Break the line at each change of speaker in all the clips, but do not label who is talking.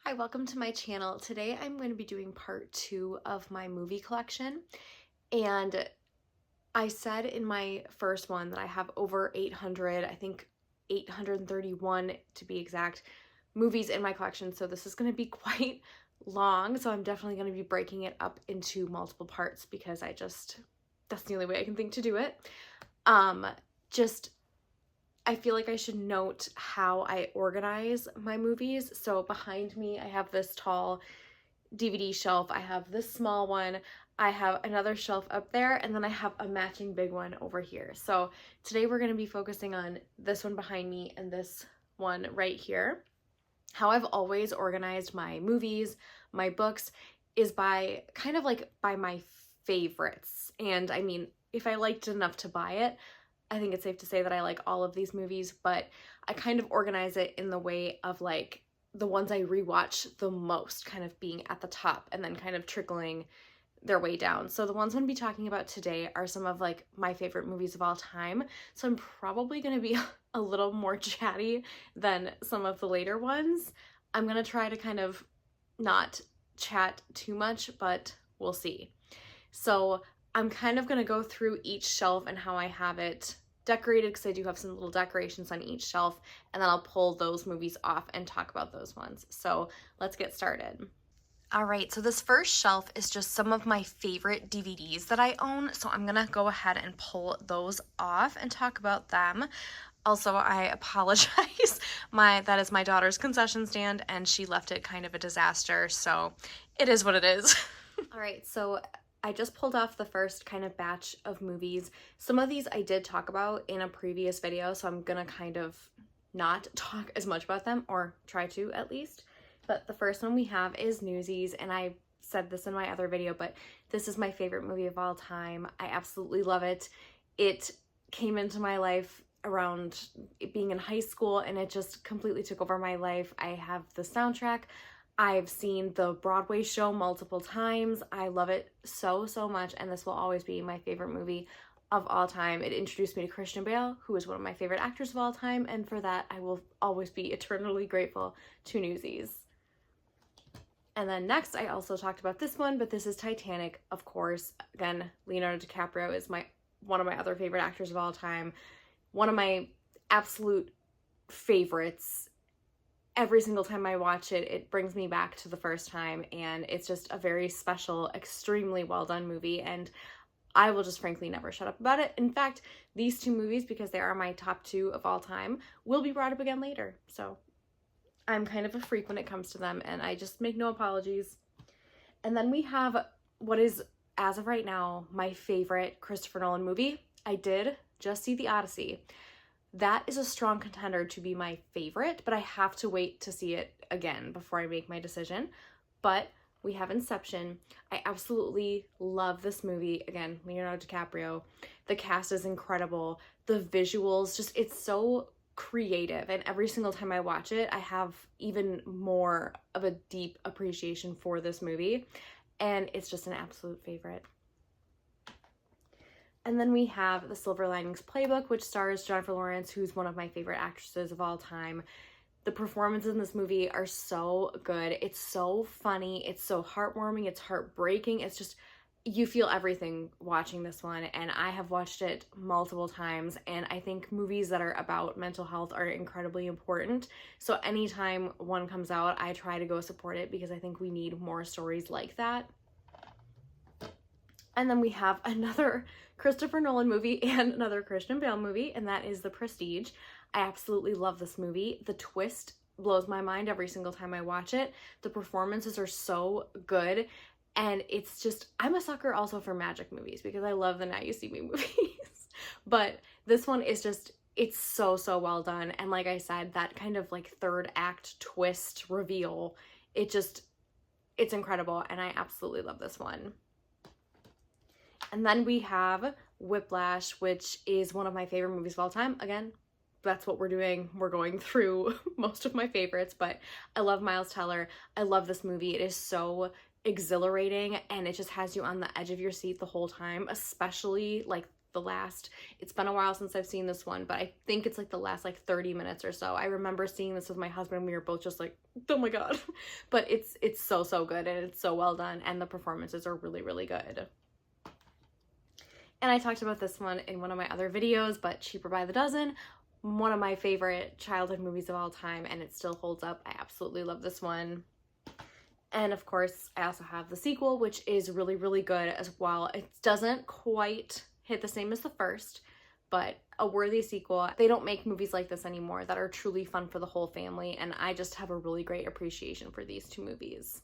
Hi, welcome to my channel. Today I'm going to be doing part 2 of my movie collection, and I said in my first one that I have over 800, I think 831 to be exact, movies in my collection, so this is going to be quite long, so I'm definitely going to be breaking it up into multiple parts because that's the only way I can think to do it. I feel like I should note how I organize my movies. So behind me, I have this tall DVD shelf. I have this small one. I have another shelf up there, and then I have a matching big one over here. So today we're going to be focusing on this one behind me and this one right here. How I've always organized my movies, my books, is by kind of like by my favorites. And I mean, if I liked it enough to buy it, I think it's safe to say that I like all of these movies, but I kind of organize it in the way of like the ones I rewatch the most kind of being at the top and then kind of trickling their way down. So the ones I'm going to be talking about today are some of like my favorite movies of all time. So I'm probably going to be a little more chatty than some of the later ones. I'm going to try to kind of not chat too much, but we'll see. So I'm kind of going to go through each shelf and how I have it decorated, because I do have some little decorations on each shelf, and then I'll pull those movies off and talk about those ones. So let's get started. All right, so this first shelf is just some of my favorite DVDs that I own, so I'm going to go ahead and pull those off and talk about them. Also, I apologize. That is my daughter's concession stand, and she left it kind of a disaster, so it is what it is. All right, so I just pulled off the first kind of batch of movies. Some of these I did talk about in a previous video, so I'm gonna kind of not talk as much about them, or try to at least. But the first one we have is Newsies, and I said this in my other video, but this is my favorite movie of all time. I absolutely love it. It came into my life around being in high school, and it just completely took over my life. I have the soundtrack. I've seen the Broadway show multiple times. I love it so, so much, and this will always be my favorite movie of all time. It introduced me to Christian Bale, who is one of my favorite actors of all time, and for that, I will always be eternally grateful to Newsies. And then next, I also talked about this one, but this is Titanic, of course. Again, Leonardo DiCaprio is one of my other favorite actors of all time. One of my absolute favorites. Every single time I watch it, it brings me back to the first time, and it's just a very special, extremely well done movie, and I will just frankly never shut up about it. In fact, these two movies, because they are my top 2 of all time, will be brought up again later, so I'm kind of a freak when it comes to them, and I just make no apologies. And then we have what is, as of right now, my favorite Christopher Nolan movie. I did just see The Odyssey. That is a strong contender to be my favorite, but I have to wait to see it again before I make my decision. But we have Inception. I absolutely love this movie. Again, Leonardo DiCaprio. The cast is incredible. The visuals, it's so creative. And every single time I watch it, I have even more of a deep appreciation for this movie. And it's just an absolute favorite. And then we have The Silver Linings Playbook, which stars Jennifer Lawrence, who's one of my favorite actresses of all time. The performances in this movie are so good. It's so funny. It's so heartwarming. It's heartbreaking. It's just, you feel everything watching this one. And I have watched it multiple times. And I think movies that are about mental health are incredibly important. So anytime one comes out, I try to go support it because I think we need more stories like that. And then we have another Christopher Nolan movie and another Christian Bale movie, and that is The Prestige. I absolutely love this movie. The twist blows my mind every single time I watch it. The performances are so good, and it's just, I'm a sucker also for magic movies because I love the Now You See Me movies. But this one is just, it's so, so well done. And like I said, that kind of like third act twist reveal, it's incredible, and I absolutely love this one. And then we have Whiplash, which is one of my favorite movies of all time. Again, that's what we're doing. We're going through most of my favorites, but I love Miles Teller. I love this movie. It is so exhilarating, and it just has you on the edge of your seat the whole time, especially like it's been a while since I've seen this one, but I think it's like the last like 30 minutes or so. I remember seeing this with my husband and we were both just like, oh my God. But it's so good and it's so well done and the performances are really, really good. And I talked about this one in one of my other videos, but Cheaper by the Dozen, one of my favorite childhood movies of all time, and it still holds up. I absolutely love this one. And of course, I also have the sequel, which is really, really good as well. It doesn't quite hit the same as the first, but a worthy sequel. They don't make movies like this anymore that are truly fun for the whole family, and I just have a really great appreciation for these two movies.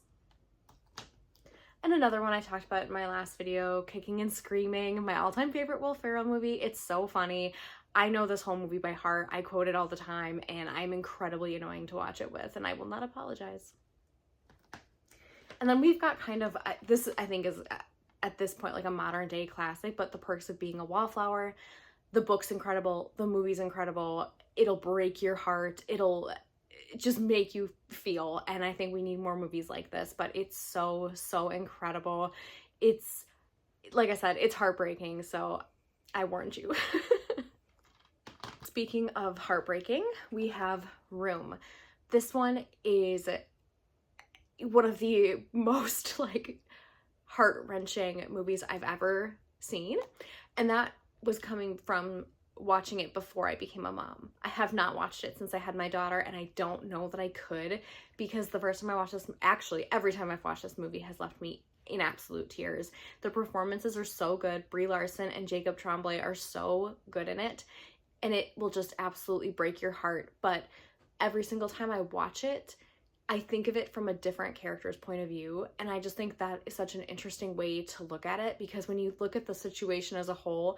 And another one I talked about in my last video, Kicking and Screaming, my all-time favorite Will Ferrell movie. It's so funny. I know this whole movie by heart. I quote it all the time, and I'm incredibly annoying to watch it with, and I will not apologize. And then we've got kind of, this I think is at this point like a modern day classic, but The Perks of Being a Wallflower. The book's incredible. The movie's incredible. It'll break your heart. It'll just make you feel, and I think we need more movies like this, but it's so incredible. It's, like I said, it's heartbreaking, so I warned you. Speaking of heartbreaking, we have Room. This one is one of the most like heart-wrenching movies I've ever seen, and that was coming from watching it before I became a mom. I have not watched it since I had my daughter, and I don't know that I could, because the first time I watched this, actually every time I've watched this movie has left me in absolute tears. The performances are so good. Brie Larson and Jacob Tremblay are so good in it, and it will just absolutely break your heart. But every single time I watch it, I think of it from a different character's point of view, and I just think that is such an interesting way to look at it, because when you look at the situation as a whole,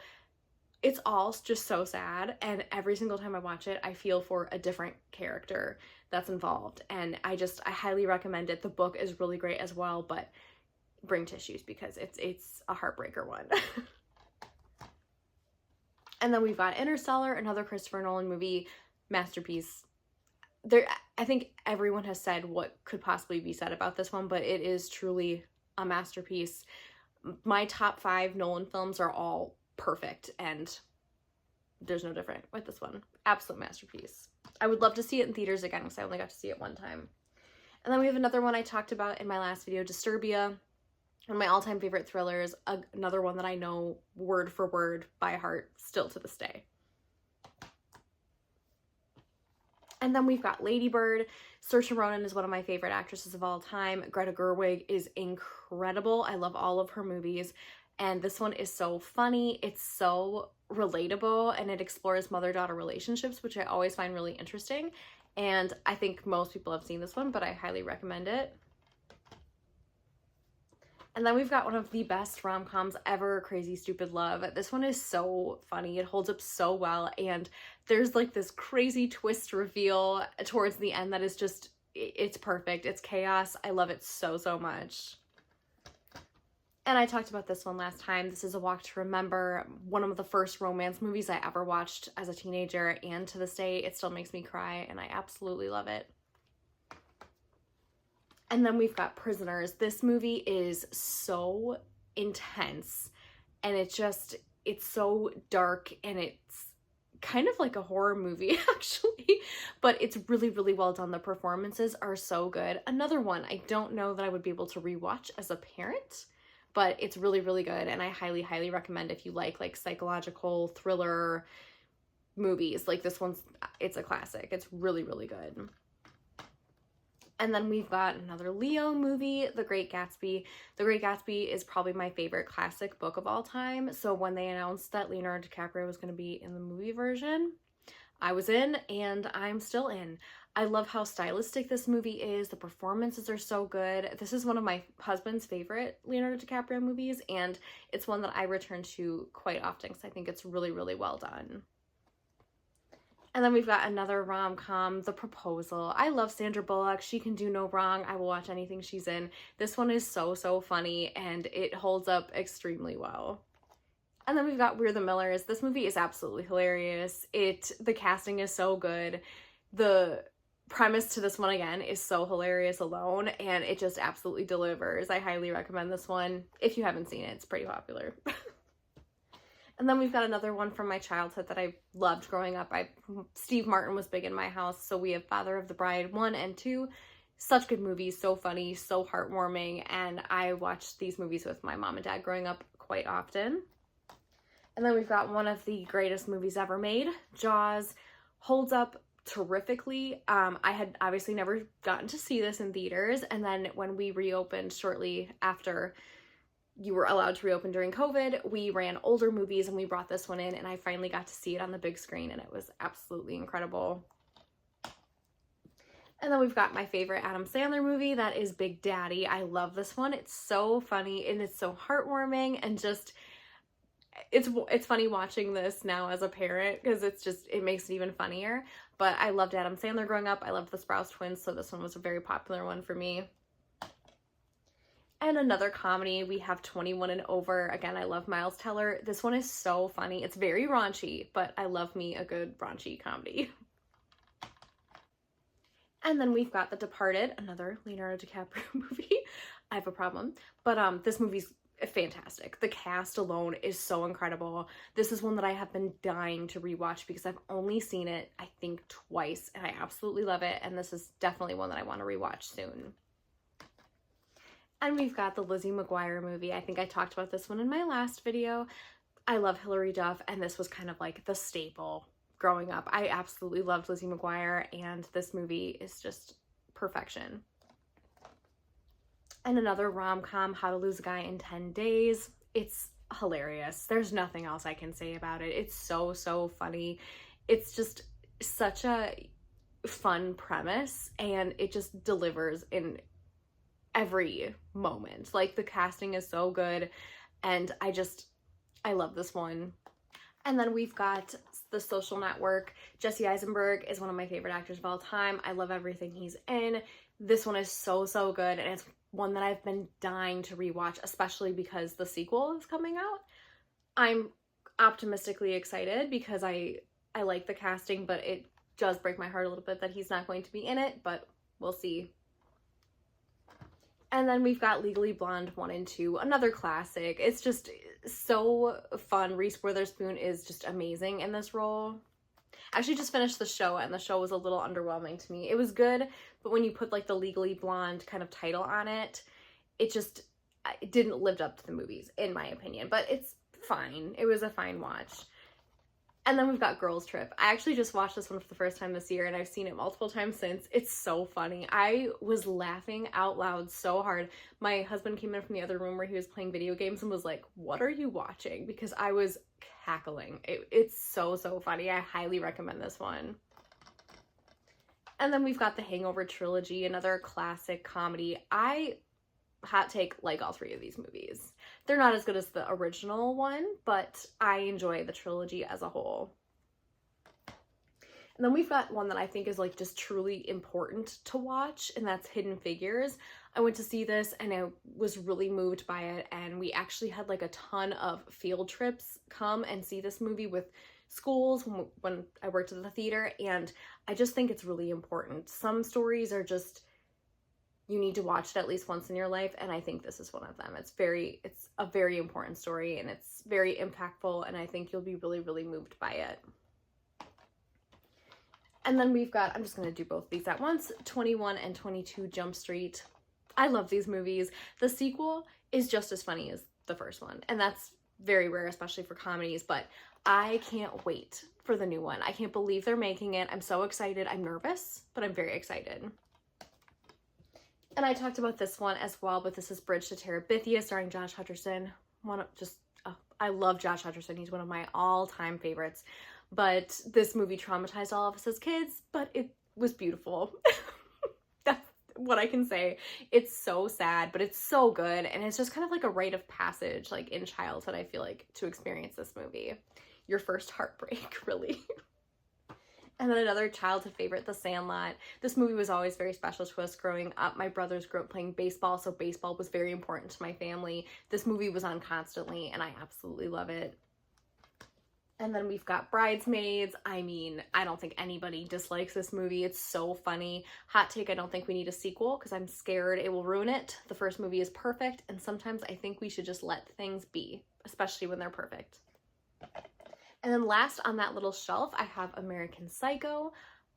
it's all just so sad, and every single time I watch it, I feel for a different character that's involved, and I highly recommend it. The book is really great as well, but bring tissues because it's a heartbreaker one. And then we've got Interstellar, another Christopher Nolan movie, masterpiece. I think everyone has said what could possibly be said about this one, but it is truly a masterpiece. My top 5 Nolan films are all perfect, and there's no different with this one. Absolute masterpiece. I would love to see it in theaters again because I only got to see it one time. And then we have another one I talked about in my last video, Disturbia, one of my all-time favorite thrillers, another one that I know word for word by heart still to this day. And then we've got Lady Bird. Saoirse Ronan is one of my favorite actresses of all time. Greta Gerwig is incredible. I love all of her movies. And this one is so funny. It's so relatable, and it explores mother-daughter relationships, which I always find really interesting. And I think most people have seen this one, but I highly recommend it. And then we've got one of the best rom-coms ever, Crazy Stupid Love. This one is so funny. It holds up so well, and there's like this crazy twist reveal towards the end that is just, it's perfect. It's chaos. I love it so much. And I talked about this one last time. This is A Walk to Remember, one of the first romance movies I ever watched as a teenager, and to this day, it still makes me cry, and I absolutely love it. And then we've got Prisoners. This movie is so intense, and it's so dark, and it's kind of like a horror movie, actually, but it's really well done. The performances are so good. Another one I don't know that I would be able to rewatch as a parent, but it's really good, and I highly recommend if you like psychological thriller movies. Like this one's, it's a classic. It's really good. And then we've got another Leo movie, The Great Gatsby. The Great Gatsby is probably my favorite classic book of all time. So when they announced that Leonardo DiCaprio was going to be in the movie version, I was in, and I'm still in. I love how stylistic this movie is. The performances are so good. This is one of my husband's favorite Leonardo DiCaprio movies, and it's one that I return to quite often because I think it's really well done. And then we've got another rom-com, The Proposal. I love Sandra Bullock. She can do no wrong. I will watch anything she's in. This one is so funny, and it holds up extremely well. And then we've got We're the Millers. This movie is absolutely hilarious. The casting is so good. The premise to this one, again, is so hilarious alone, and it just absolutely delivers. I highly recommend this one. If you haven't seen it, it's pretty popular. And then we've got another one from my childhood that I loved growing up. Steve Martin was big in my house, so we have Father of the Bride 1 and 2. Such good movies, so funny, so heartwarming, and I watched these movies with my mom and dad growing up quite often. And then we've got one of the greatest movies ever made, Jaws. Holds up terrifically. I had obviously never gotten to see this in theaters, and then when we reopened shortly after you were allowed to reopen during COVID, we ran older movies and we brought this one in, and I finally got to see it on the big screen, and it was absolutely incredible. And then we've got my favorite Adam Sandler movie, that is Big Daddy. I love this one. It's so funny and it's so heartwarming, and just it's funny watching this now as a parent because it makes it even funnier. But I loved Adam Sandler growing up. I loved the Sprouse Twins, so this one was a very popular one for me. And another comedy, we have 21 and Over. Again, I love Miles Teller. This one is so funny. It's very raunchy, but I love me a good raunchy comedy. And then we've got The Departed, another Leonardo DiCaprio movie. I have a problem, but this movie's fantastic. The cast alone is so incredible. This is one that I have been dying to rewatch because I've only seen it, I think, twice, and I absolutely love it, and this is definitely one that I want to rewatch soon. And we've got the Lizzie McGuire movie. I think I talked about this one in my last video. I love Hilary Duff, and this was kind of like the staple growing up. I absolutely loved Lizzie McGuire, and this movie is just perfection. And another rom-com, How to Lose a Guy in 10 Days. It's hilarious. There's nothing else I can say about it. It's so, so funny. It's just such a fun premise, and it just delivers in every moment. Like, the casting is so good, and I love this one. And then we've got The Social Network. Jesse Eisenberg is one of my favorite actors of all time. I love everything he's in. This one is so, so good, and it's one that I've been dying to rewatch, especially because the sequel is coming out. I'm optimistically excited because I like the casting, but it does break my heart a little bit that he's not going to be in it, but we'll see. And then we've got Legally Blonde 1 and 2, another classic. It's just so fun. Reese Witherspoon is just amazing in this role. I actually just finished the show, and the show was a little underwhelming to me. It was good, but when you put like the Legally Blonde kind of title on it, it didn't live up to the movies, in my opinion, but it's fine. It was a fine watch. And then we've got Girls Trip. I actually just watched this one for the first time this year, and I've seen it multiple times since. It's so funny. I was laughing out loud so hard. My husband came in from the other room where he was playing video games and was like, "What are you watching?" Because I was cackling. It's so, so funny. I highly recommend this one. And then we've got the Hangover trilogy, another classic comedy. I hot take like all three of these movies. They're not as good as the original one, but I enjoy the trilogy as a whole. And then we've got one that I think is like just truly important to watch, and that's Hidden Figures. I went to see this and I was really moved by it, and we actually had like a ton of field trips come and see this movie with schools when I worked at the theater, and I just think it's really important. Some stories are just, you need to watch it at least once in your life, and I think this is one of them. It's a very important story, and it's very impactful, and I think you'll be really, really moved by it. And then we've got, I'm just going to do both these at once, 21 and 22 Jump Street. I love these movies. The sequel is just as funny as the first one, and that's very rare, especially for comedies, but I can't wait for the new one. I can't believe they're making it. I'm so excited. I'm nervous, but I'm very excited. And I talked about this one as well, but this is Bridge to Terabithia, starring Josh Hutcherson. I love Josh Hutcherson. He's one of my all-time favorites. But this movie traumatized all of us as kids, but it was beautiful. That's what I can say. It's so sad, but it's so good, and it's just kind of like a rite of passage, like in childhood, I feel like, to experience this movie. Your first heartbreak, really. And then another childhood favorite, The Sandlot. This movie was always very special to us growing up. My brothers grew up playing baseball, so baseball was very important to my family. This movie was on constantly, and I absolutely love it. And then we've got Bridesmaids. I mean, I don't think anybody dislikes this movie. It's so funny. Hot take, I don't think we need a sequel because I'm scared it will ruin it. The first movie is perfect, and sometimes I think we should just let things be, especially when they're perfect. And then last on that little shelf, I have American Psycho.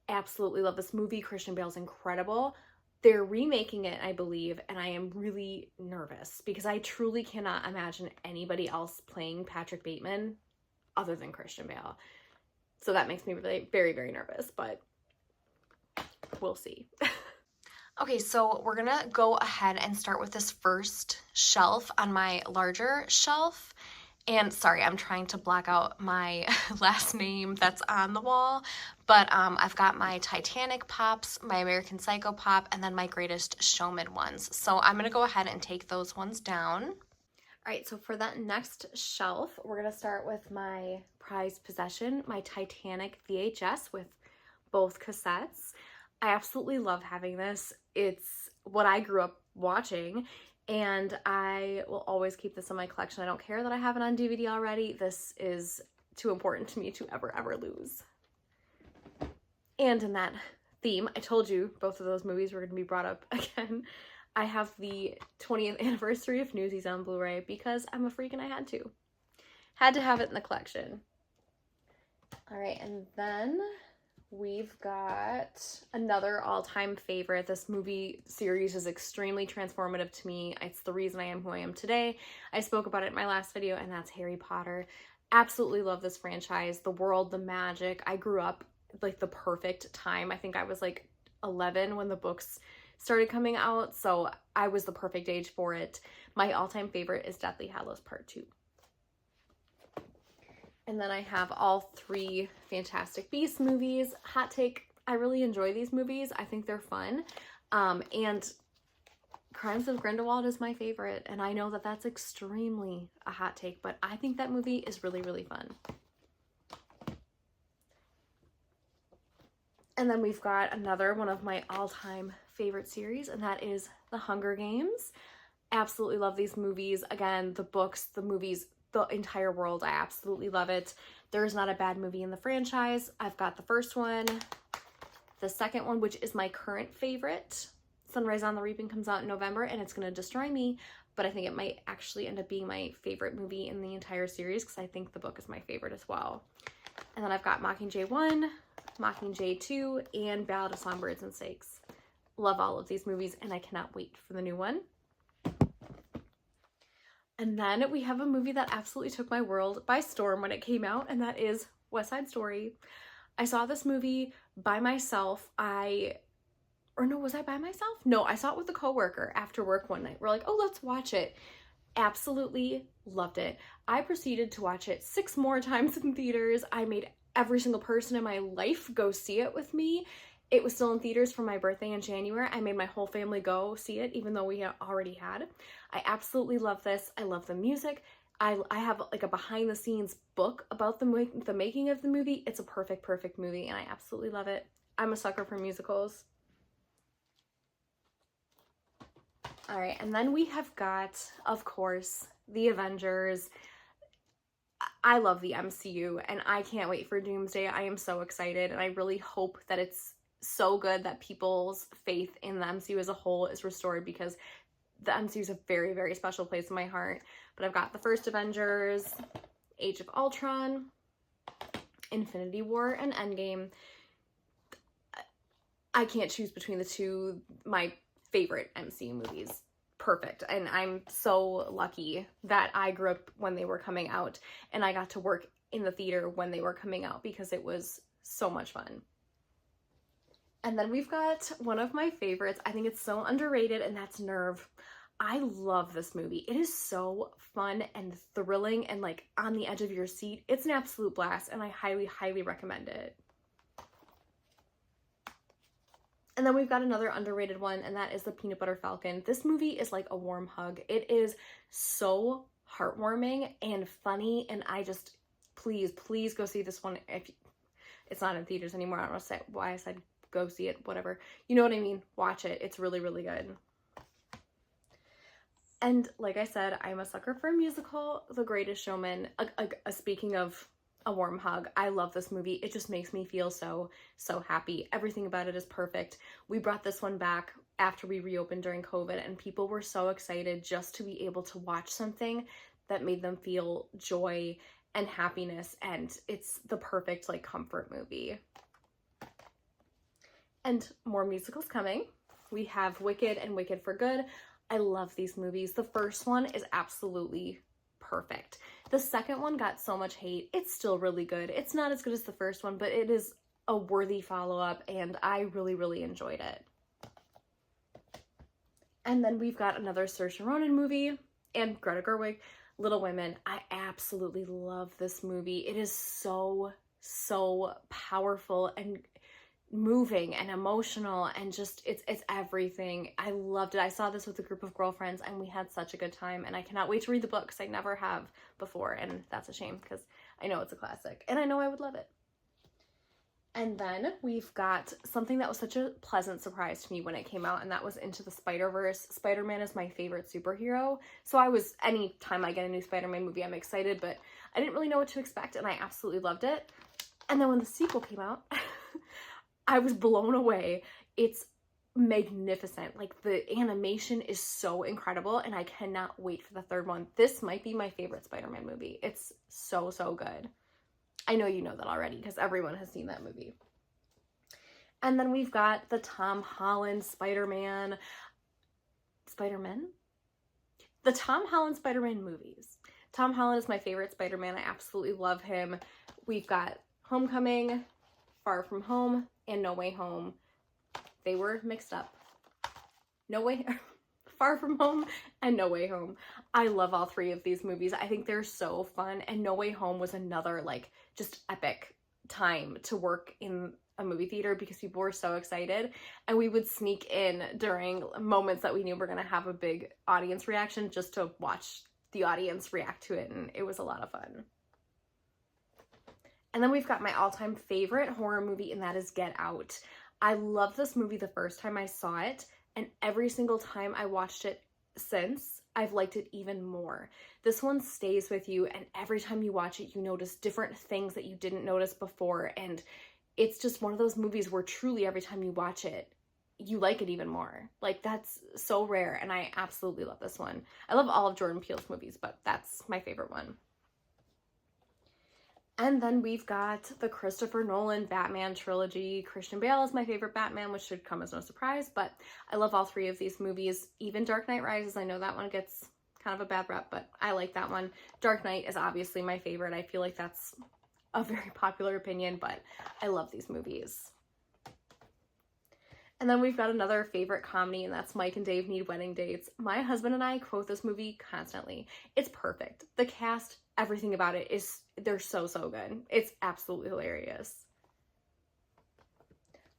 Absolutely love this movie. Christian Bale's incredible. They're remaking it, I believe, and I am really nervous because I truly cannot imagine anybody else playing Patrick Bateman other than Christian Bale. So that makes me really very, very nervous, but we'll see. Okay, so we're gonna go ahead and start with this first shelf on my larger shelf. And sorry, I'm trying to block out my last name that's on the wall, but I've got my Titanic pops, my American Psycho pop, and then my Greatest Showman ones. So I'm gonna go ahead and take those ones down. All right, so for that next shelf, we're gonna start with my prized possession, my Titanic VHS with both cassettes. I absolutely love having this. It's what I grew up watching, and I will always keep this in my collection. I don't care that I have it on DVD already. This is too important to me to ever lose. And in that theme, I told you both of those movies were going to be brought up again. I have the 20th anniversary of Newsies on Blu-ray because I'm a freak and I had to. Had to have it in the collection. All right, and then we've got another all-time favorite. This movie series is extremely transformative to me. It's the reason I am who I am today. I spoke about it in my last video, and that's Harry Potter. Absolutely love this franchise, the world, the magic. I grew up like the perfect time. I think I was like 11 when the books started coming out, so I was the perfect age for it. My all-time favorite is Deathly Hallows Part 2. And then I have all 3 Fantastic Beasts movies. Hot take, I really enjoy these movies. I think they're fun. And Crimes of Grindelwald is my favorite. And I know that that's extremely a hot take, but I think that movie is really, really fun. And then we've got another one of my all-time favorite series, and that is The Hunger Games. Absolutely love these movies. Again, the books, the movies, the entire world. I absolutely love it. There's not a bad movie in the franchise. I've got the first one, the second one, which is my current favorite. Sunrise on the Reaping comes out in November, and it's going to destroy me, but I think it might actually end up being my favorite movie in the entire series because I think the book is my favorite as well. And then I've got Mockingjay 1, Mockingjay 2, and Ballad of Songbirds and Snakes. Love all of these movies, and I cannot wait for the new one. And then we have a movie that absolutely took my world by storm when it came out, and that is West Side Story. I saw this movie by myself. Was I by myself? No, I saw it with a coworker after work one night. We're like, oh, let's watch it. Absolutely loved it. I proceeded to watch it 6 more times in theaters. I made every single person in my life go see it with me. It was still in theaters for my birthday in January. I made my whole family go see it, even though we already had. I absolutely love this. I love the music. I have like a behind the scenes book about the making of the movie. It's a perfect movie, and I absolutely love it. I'm a sucker for musicals. All right, and then we have got, of course, the Avengers. I love the MCU, and I can't wait for Doomsday. I am so excited, and I really hope that it's so good that people's faith in the MCU as a whole is restored, because the MCU is a very, very special place in my heart. But I've got the first Avengers, Age of Ultron, Infinity War, and Endgame. I can't choose between the two. My favorite MCU movies. Perfect. And I'm so lucky that I grew up when they were coming out, and I got to work in the theater when they were coming out, because it was so much fun. And then we've got one of my favorites. I think it's so underrated, and that's Nerve. I love this movie. It is so fun and thrilling and like on the edge of your seat. It's an absolute blast, and I highly recommend it. And then we've got another underrated one, and that is The Peanut Butter Falcon. This movie is like a warm hug. It is so heartwarming and funny, and I just, please go see this one. If it's not in theaters anymore, I don't know why I said go see it, whatever. You know what I mean? Watch it. It's really good. And like I said, I'm a sucker for a musical, The Greatest Showman. Speaking of a warm hug, I love this movie. It just makes me feel so happy. Everything about it is perfect. We brought this one back after we reopened during COVID, and people were so excited just to be able to watch something that made them feel joy and happiness, and it's the perfect like comfort movie. And more musicals coming. We have Wicked and Wicked for Good. I love these movies. The first one is absolutely perfect. The second one got so much hate. It's still really good. It's not as good as the first one, but it is a worthy follow-up, and I really, really enjoyed it. And then we've got another Saoirse Ronan movie, and Greta Gerwig, Little Women. I absolutely love this movie. It is so, so powerful and moving and emotional, and just it's everything. I loved it. I saw this with a group of girlfriends and we had such a good time, and I cannot wait to read the book because I never have before, and that's a shame because I know it's a classic and I know I would love it. And then we've got something that was such a pleasant surprise to me when it came out, and that was Into the Spider-Verse. Spider-Man is my favorite superhero, so anytime I get a new Spider-Man movie, I'm excited, but I didn't really know what to expect, and I absolutely loved it. And then when the sequel came out, I was blown away. It's magnificent. Like, the animation is so incredible, and I cannot wait for the third one. This might be my favorite Spider-Man movie. It's so, so good. I know you know that already because everyone has seen that movie. And then we've got the Tom Holland Spider-Man? The Tom Holland Spider-Man movies. Tom Holland is my favorite Spider-Man. I absolutely love him. We've got Homecoming, Far From Home, and No Way Home. They were mixed up. Far From Home and No Way Home. I love all three of these movies. I think they're so fun, and No Way Home was another like just epic time to work in a movie theater because people were so excited, and we would sneak in during moments that we knew were going to have a big audience reaction just to watch the audience react to it, and it was a lot of fun. And then we've got my all-time favorite horror movie, and that is Get Out. I loved this movie the first time I saw it, and every single time I watched it since, I've liked it even more. This one stays with you, and every time you watch it, you notice different things that you didn't notice before, and it's just one of those movies where truly every time you watch it, you like it even more. Like, that's so rare, and I absolutely love this one. I love all of Jordan Peele's movies, but that's my favorite one. And then we've got the Christopher Nolan Batman trilogy. Christian Bale is my favorite Batman, which should come as no surprise, but I love all three of these movies. Even Dark Knight Rises, I know that one gets kind of a bad rep, but I like that one. Dark Knight is obviously my favorite. I feel like that's a very popular opinion, but I love these movies. And then we've got another favorite comedy, and that's Mike and Dave Need Wedding Dates. My husband and I quote this movie constantly. It's perfect. The cast, everything about it they're so, so good. It's absolutely hilarious.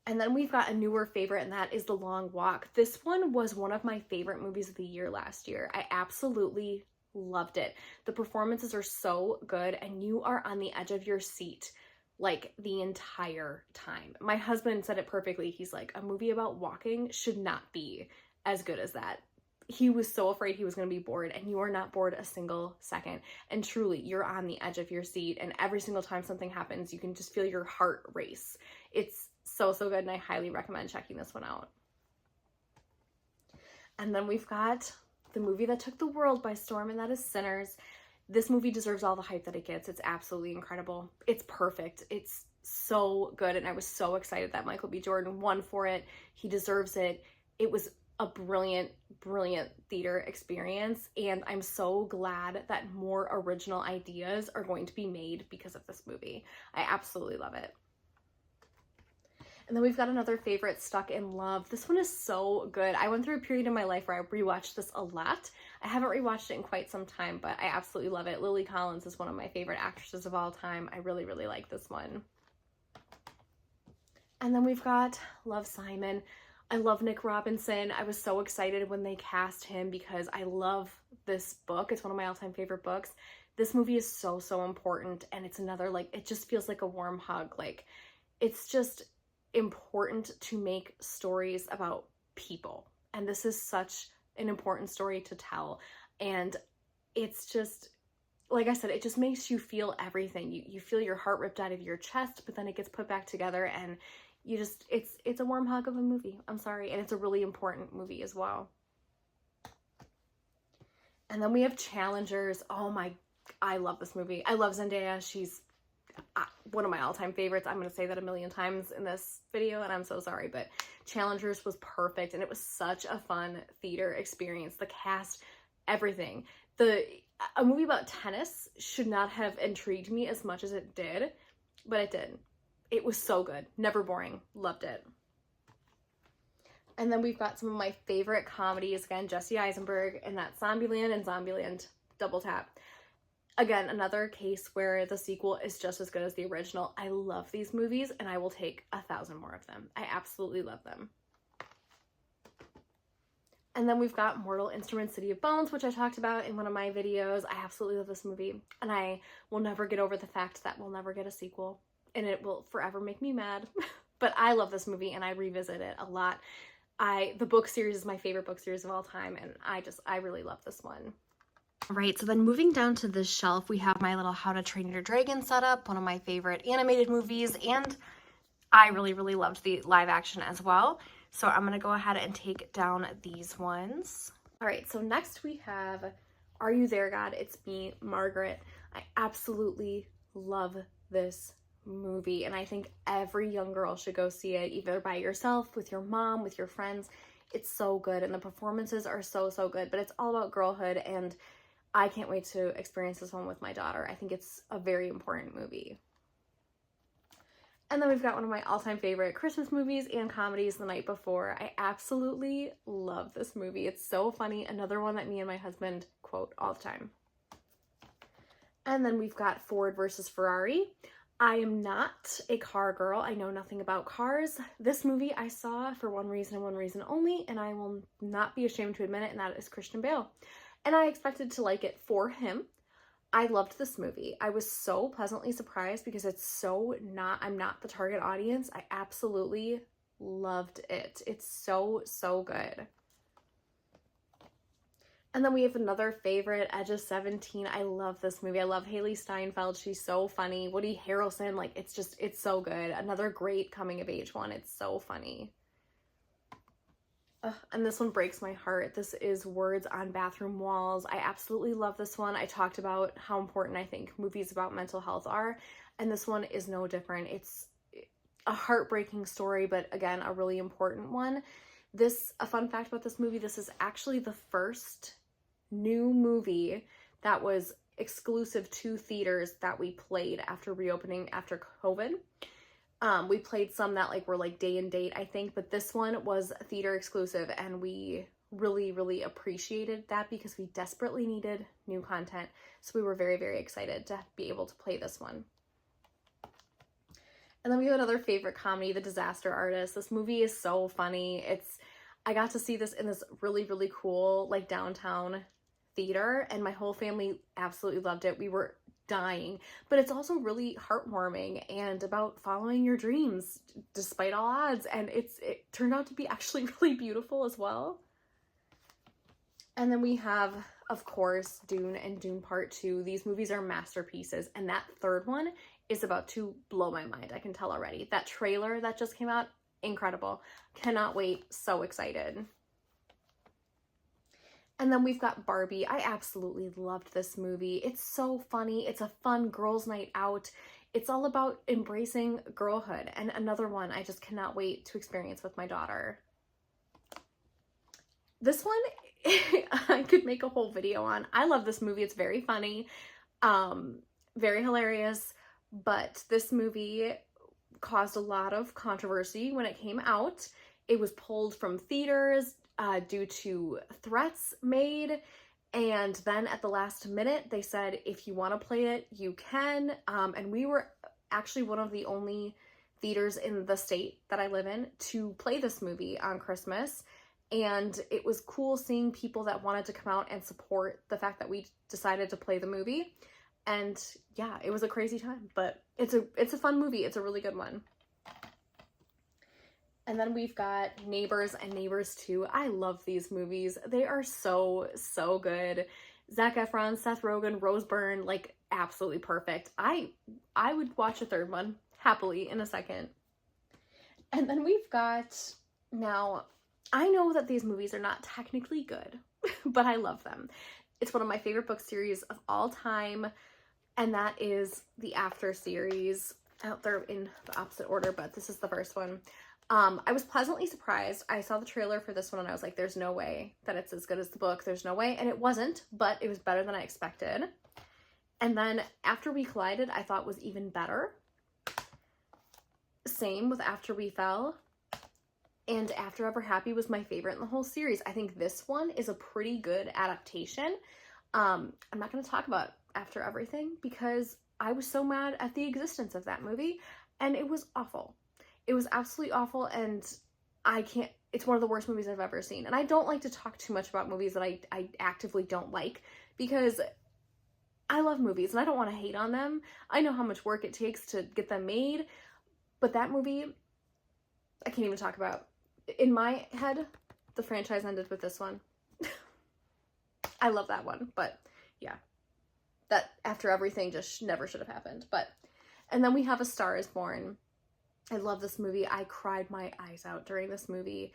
And then we've got a newer favorite, and that is The Long Walk. This one was one of my favorite movies of the year last year. I absolutely loved it. The performances are so good, and you are on the edge of your seat like the entire time. My husband said it perfectly. He's like, a movie about walking should not be as good as that. He was so afraid he was going to be bored, and you are not bored a single second. And truly, you're on the edge of your seat, and every single time something happens, you can just feel your heart race. It's so, so good, and I highly recommend checking this one out. And then we've got the movie that took the world by storm, and that is Sinners. This movie deserves all the hype that it gets. It's absolutely incredible. It's perfect. It's so good, and I was so excited that Michael B. Jordan won for it. He deserves it. It was a brilliant, brilliant theater experience, and I'm so glad that more original ideas are going to be made because of this movie. I absolutely love it. And then we've got another favorite, Stuck in Love. This one is so good. I went through a period in my life where I rewatched this a lot. I haven't rewatched it in quite some time, but I absolutely love it. Lily Collins is one of my favorite actresses of all time. I really, really like this one. And then we've got Love, Simon. I love Nick Robinson. I was so excited when they cast him because I love this book. It's one of my all-time favorite books. This movie is so, so important, and it's another, like, it just feels like a warm hug. Like, it's just important to make stories about people, and this is such an important story to tell, and it's just, like I said, it just makes you feel everything. You feel your heart ripped out of your chest, but then it gets put back together, and you just, it's a warm hug of a movie. I'm sorry. And it's a really important movie as well. And then we have Challengers. Oh my I love this movie. I love Zendaya. She's one of my all-time favorites. I'm going to say that a million times in this video, and I'm so sorry, but Challengers was perfect, and it was such a fun theater experience. The cast, everything. A movie about tennis should not have intrigued me as much as it did, but it did. It was so good. Never boring. Loved it. And then we've got some of my favorite comedies. Again, Jesse Eisenberg, and that's Zombieland and Zombieland Double Tap. Again, another case where the sequel is just as good as the original. I love these movies, and I will take 1,000 more of them. I absolutely love them. And then we've got Mortal Instruments City of Bones, which I talked about in one of my videos. I absolutely love this movie, and I will never get over the fact that we'll never get a sequel, and it will forever make me mad. But I love this movie, and I revisit it a lot. The book series is my favorite book series of all time, and I really love this one. Right, so then moving down to this shelf, we have my little How to Train Your Dragon setup, one of my favorite animated movies, and I really, really loved the live action as well. So I'm going to go ahead and take down these ones. All right, so next we have Are You There, God? It's Me, Margaret. I absolutely love this movie, and I think every young girl should go see it, either by yourself, with your mom, with your friends. It's so good, and the performances are so, so good, but it's all about girlhood, and I can't wait to experience this one with my daughter. I think it's a very important movie. And then we've got one of my all-time favorite Christmas movies and comedies, The Night Before. I absolutely love this movie. It's so funny. Another one that me and my husband quote all the time. And then we've got Ford versus Ferrari. I am not a car girl. I know nothing about cars. This movie I saw for one reason and one reason only, and I will not be ashamed to admit it, and that is Christian Bale. And I expected to like it for him. I loved this movie. I was so pleasantly surprised because I'm not the target audience. I absolutely loved it. It's so, so good. And then we have another favorite, Edge of 17. I love this movie. I love Haley Steinfeld. She's so funny. Woody Harrelson, like, it's so good. Another great coming of age one. It's so funny. And this one breaks my heart. This is Words on Bathroom Walls. I absolutely love this one. I talked about how important I think movies about mental health are, and this one is no different. It's a heartbreaking story, but again, a really important one. A fun fact about this movie, this is actually the first new movie that was exclusive to theaters that we played after reopening after COVID. We played some that were day and date, I think, but this one was theater exclusive, and we really, really appreciated that because we desperately needed new content. So we were very, very excited to be able to play this one. And then we have another favorite comedy, The Disaster Artist. This movie is so funny. I got to see this in this really, really cool downtown theater, and my whole family absolutely loved it. We were dying, but it's also really heartwarming and about following your dreams despite all odds, and it turned out to be actually really beautiful as well. And then we have, of course, Dune and Dune Part 2. These movies are masterpieces, and that third one is about to blow my mind. I can tell already. That trailer that just came out, incredible. Cannot wait. So excited. And then we've got Barbie. I absolutely loved this movie. It's so funny. It's a fun girls' night out. It's all about embracing girlhood. And another one I just cannot wait to experience with my daughter. This one, I could make a whole video on. I love this movie. It's very funny, very hilarious. But this movie caused a lot of controversy when it came out. It was pulled from theaters due to threats made, and then at the last minute they said if you want to play it you can, and we were actually one of the only theaters in the state that I live in to play this movie on Christmas, and it was cool seeing people that wanted to come out and support the fact that we decided to play the movie. And yeah, it was a crazy time, but it's a fun movie. It's a really good one. And then we've got Neighbors and Neighbors 2. I love these movies. They are so, so good. Zac Efron, Seth Rogen, Rose Byrne, absolutely perfect. I would watch a third one happily in a second. And then we've got, now, I know that these movies are not technically good, but I love them. It's one of my favorite book series of all time, and that is the After series. They're in the opposite order, but this is the first one. I was pleasantly surprised. I saw the trailer for this one and I was like, there's no way that it's as good as the book. There's no way. And it wasn't, but it was better than I expected. And then After We Collided, I thought was even better. Same with After We Fell. And After Ever Happy was my favorite in the whole series. I think this one is a pretty good adaptation. I'm not going to talk about After Everything because I was so mad at the existence of that movie, and it was awful. It was absolutely awful, and it's one of the worst movies I've ever seen. And I don't like to talk too much about movies that I actively don't like, because I love movies and I don't want to hate on them. I know how much work it takes to get them made, but that movie, I can't even talk about. In my head, the franchise ended with this one. I love that one, but yeah, that After Everything just never should have happened. And then we have A Star Is Born. I love this movie. I cried my eyes out during this movie.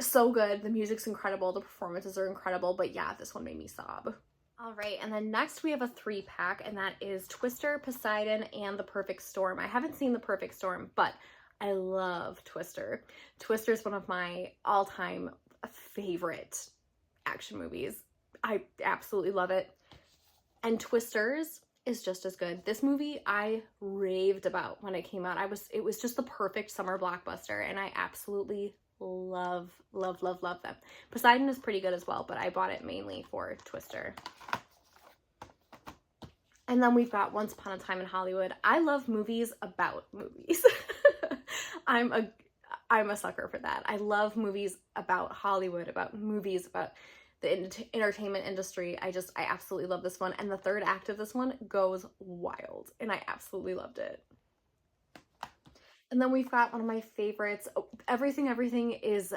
So good. The music's incredible. The performances are incredible. But yeah, this one made me sob. All right, and then next we have a 3-pack, and that is Twister, Poseidon, and The Perfect Storm. I haven't seen The Perfect Storm, but I love Twister. Twister is one of my all-time favorite action movies. I absolutely love it. And Twisters is just as good. This movie I raved about when it came out. It was just the perfect summer blockbuster, and I absolutely love them. Poseidon is pretty good as well, but I bought it mainly for Twister. And then we've got Once Upon a Time in Hollywood. I love movies about movies. I'm a sucker for that. I love movies about Hollywood, about movies, about the entertainment industry. I absolutely love this one. And the third act of this one goes wild, and I absolutely loved it. And then we've got one of my favorites. Everything is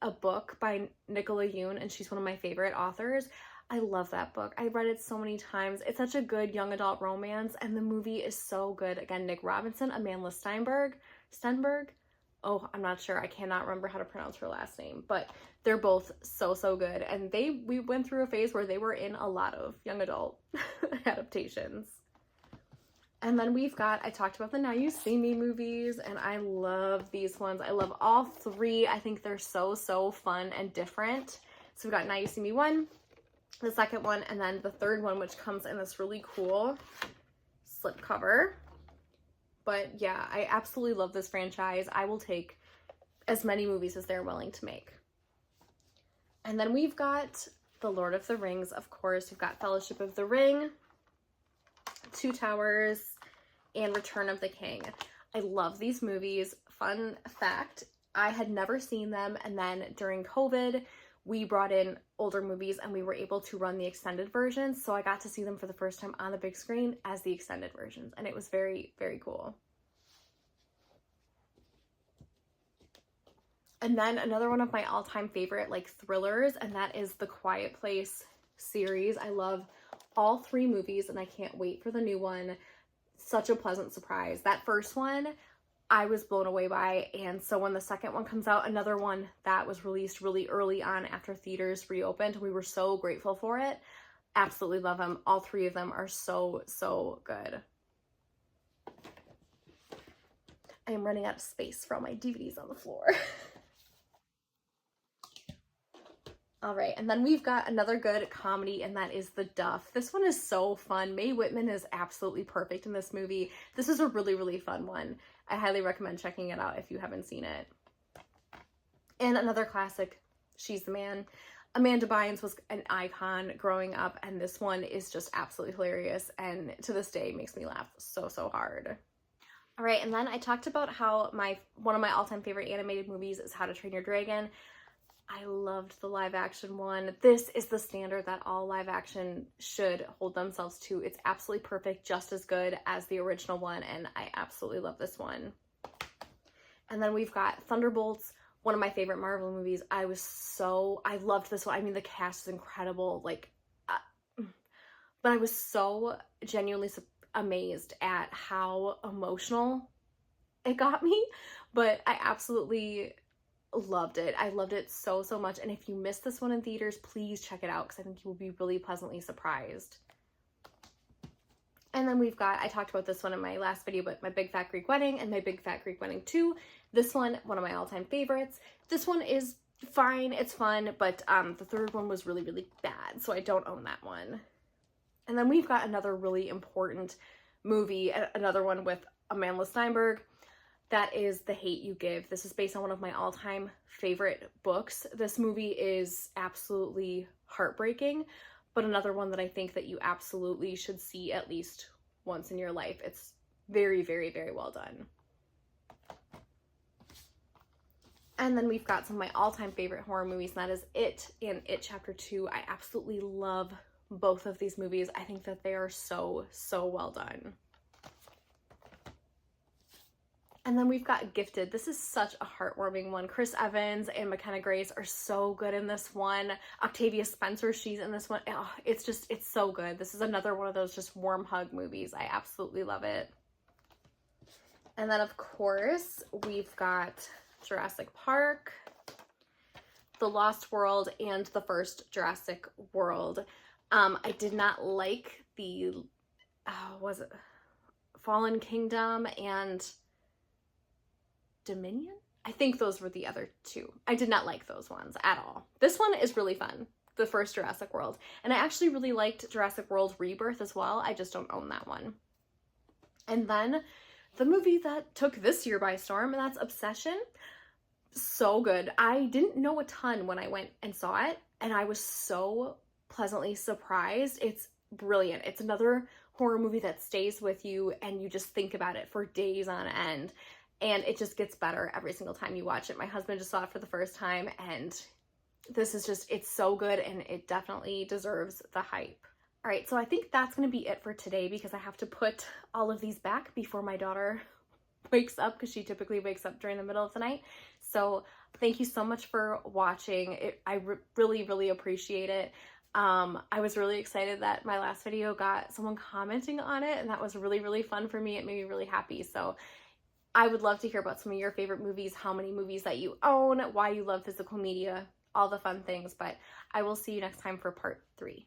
a book by Nicola Yoon, and she's one of my favorite authors. I love that book. I read it so many times. It's such a good young adult romance, and the movie is so good. Again, Nick Robinson, Amanda Stenberg. Oh, I'm not sure. I cannot remember how to pronounce her last name, but they're both so good. And we went through a phase where they were in a lot of young adult adaptations. And then I talked about the Now You See Me movies, and I love these ones. I love all three. I think they're so fun and different. So we've got Now You See Me 1, the second one, and then the third one, which comes in this really cool slipcover. But yeah, I absolutely love this franchise. I will take as many movies as they're willing to make. And then we've got The Lord of the Rings, of course. We've got Fellowship of the Ring, Two Towers, and Return of the King. I love these movies. Fun fact, I had never seen them, and then during COVID, we brought in older movies and we were able to run the extended versions, so I got to see them for the first time on the big screen as the extended versions, and it was very cool. And then another one of my all-time favorite thrillers, and that is the Quiet Place series. I love all three movies, and I can't wait for the new one. Such a pleasant surprise. That first one I was blown away by, and so when the second one comes out, another one that was released really early on after theaters reopened, we were so grateful for it. Absolutely love them. All three of them are so good. I am running out of space for all my DVDs on the floor. All right, and then we've got another good comedy, and that is The Duff. This one is so fun. Mae Whitman is absolutely perfect in this movie. This is a really fun one. I highly recommend checking it out if you haven't seen it. And another classic, She's the Man. Amanda Bynes was an icon growing up, and this one is just absolutely hilarious, and to this day makes me laugh so hard. All right, and then I talked about how one of my all-time favorite animated movies is How to Train Your Dragon. I loved the live action one. This is the standard that all live action should hold themselves to. It's absolutely perfect, just as good as the original one, and I absolutely love this one. And then we've got Thunderbolts, one of my favorite Marvel movies. I loved this one. I mean, the cast is incredible, but I was so genuinely amazed at how emotional it got me. But I absolutely loved it. I loved it so, so much. And if you missed this one in theaters, please check it out because I think you will be really pleasantly surprised. And then we've got, I talked about this one in my last video, but My Big Fat Greek Wedding and My Big Fat Greek Wedding 2. This one of my all-time favorites. This one is fine, it's fun, but the third one was really, really bad, so I don't own that one. And then we've got another really important movie, another one with Amanda Steinberg. That is The Hate U Give. This is based on one of my all-time favorite books. This movie is absolutely heartbreaking, but another one that I think that you absolutely should see at least once in your life. It's very, very, very well done. And then we've got some of my all-time favorite horror movies, and that is It and It Chapter 2. I absolutely love both of these movies. I think that they are so, so well done. And then we've got Gifted. This is such a heartwarming one. Chris Evans and McKenna Grace are so good in this one. Octavia Spencer, she's in this one. Oh, it's so good. This is another one of those just warm hug movies. I absolutely love it. And then, of course, we've got Jurassic Park, The Lost World, and the first Jurassic World. I did not like the, was it Fallen Kingdom and Dominion? I think those were the other two. I did not like those ones at all. This one is really fun, the first Jurassic World. And I actually really liked Jurassic World Rebirth as well. I just don't own that one. And then the movie that took this year by storm, and that's Obsession. So good. I didn't know a ton when I went and saw it, and I was so pleasantly surprised. It's brilliant. It's another horror movie that stays with you, and you just think about it for days on end. And it just gets better every single time you watch it. My husband just saw it for the first time, and this is just, it's so good, and it definitely deserves the hype. All right, so I think that's going to be it for today because I have to put all of these back before my daughter wakes up, because she typically wakes up during the middle of the night. So thank you so much for watching. I really, really appreciate it. I was really excited that my last video got someone commenting on it, and that was really, really fun for me. It made me really happy. So I would love to hear about some of your favorite movies, how many movies that you own, why you love physical media, all the fun things. But I will see you next time for part 3.